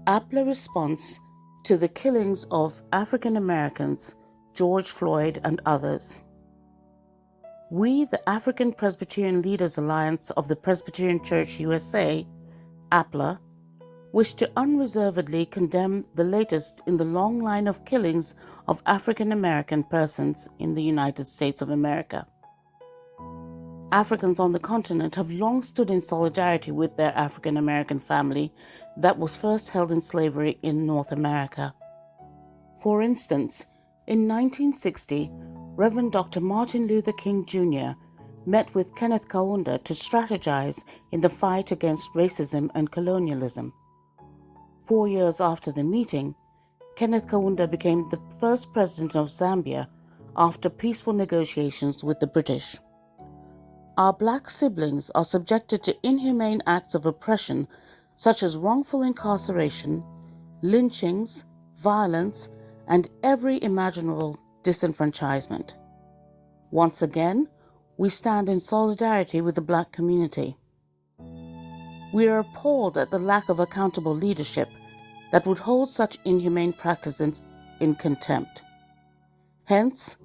APLA response to the killings of African Americans, George Floyd and others. We, the African Presbyterian Leaders Alliance of the Presbyterian Church USA, APLA, wish to unreservedly condemn the latest in the long line of killings of African American persons in the United States of America. Africans on the continent have long stood in solidarity with their African American family that was first held in slavery in North America. For instance, in 1960, Reverend Dr. Martin Luther King Jr. met with Kenneth Kaunda to strategize in the fight against racism and colonialism. 4 years after the meeting, Kenneth Kaunda became the first president of Zambia after peaceful negotiations with the British. Our black siblings are subjected to inhumane acts of oppression such as wrongful incarceration, lynchings, violence, and every imaginable disenfranchisement. Once again, we stand in solidarity with the black community. We are appalled at the lack of accountable leadership that would hold such inhumane practices in contempt. Hence,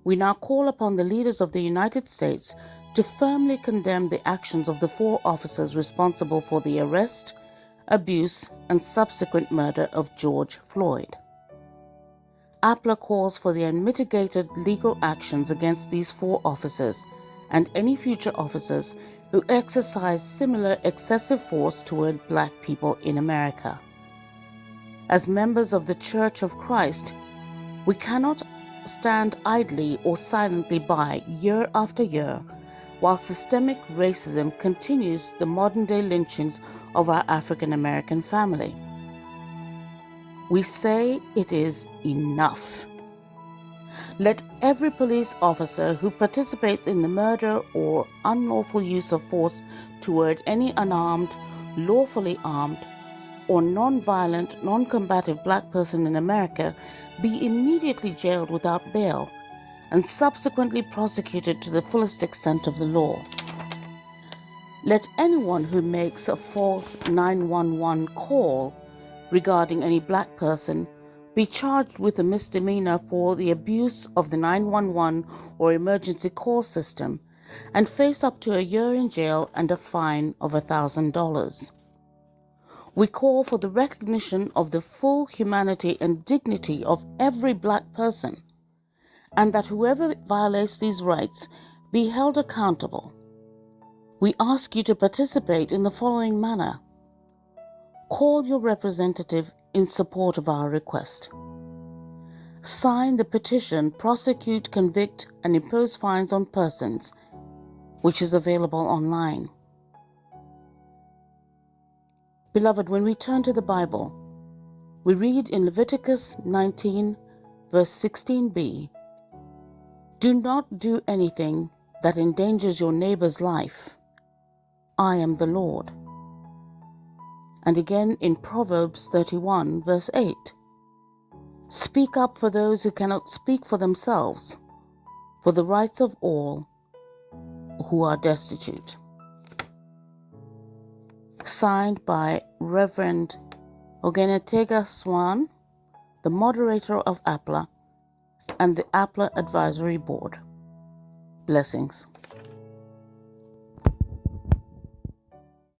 we now call upon the leaders of the United States to firmly condemn the actions of the 4 officers responsible for the arrest, abuse, and subsequent murder of George Floyd. APLA calls for the unmitigated legal actions against these 4 officers and any future officers who exercise similar excessive force toward black people in America. As members of the Church of Christ, we cannot stand idly or silently by year after year while systemic racism continues the modern-day lynchings of our African American family. We say it is enough. Let every police officer who participates in the murder or unlawful use of force toward any unarmed, lawfully armed, or non-violent, non-combative black person in America be immediately jailed without bail and subsequently prosecuted to the fullest extent of the law. Let anyone who makes a false 911 call regarding any black person be charged with a misdemeanor for the abuse of the 911 or emergency call system and face up to a year in jail and a fine of $1,000. We call for the recognition of the full humanity and dignity of every black person, and that whoever violates these rights be held accountable. We ask you to participate in the following manner. Call your representative in support of our request. Sign the petition Prosecute, Convict, and Impose Fines on Persons, which is available online. Beloved, when we turn to the Bible, we read in Leviticus 19, verse 16b, "Do not do anything that endangers your neighbor's life. I am the Lord." And again in Proverbs 31, verse 8, "Speak up for those who cannot speak for themselves, for the rights of all who are destitute." Signed by Reverend Ogenetega Swan, the moderator of APLA, and the APLA Advisory Board. Blessings.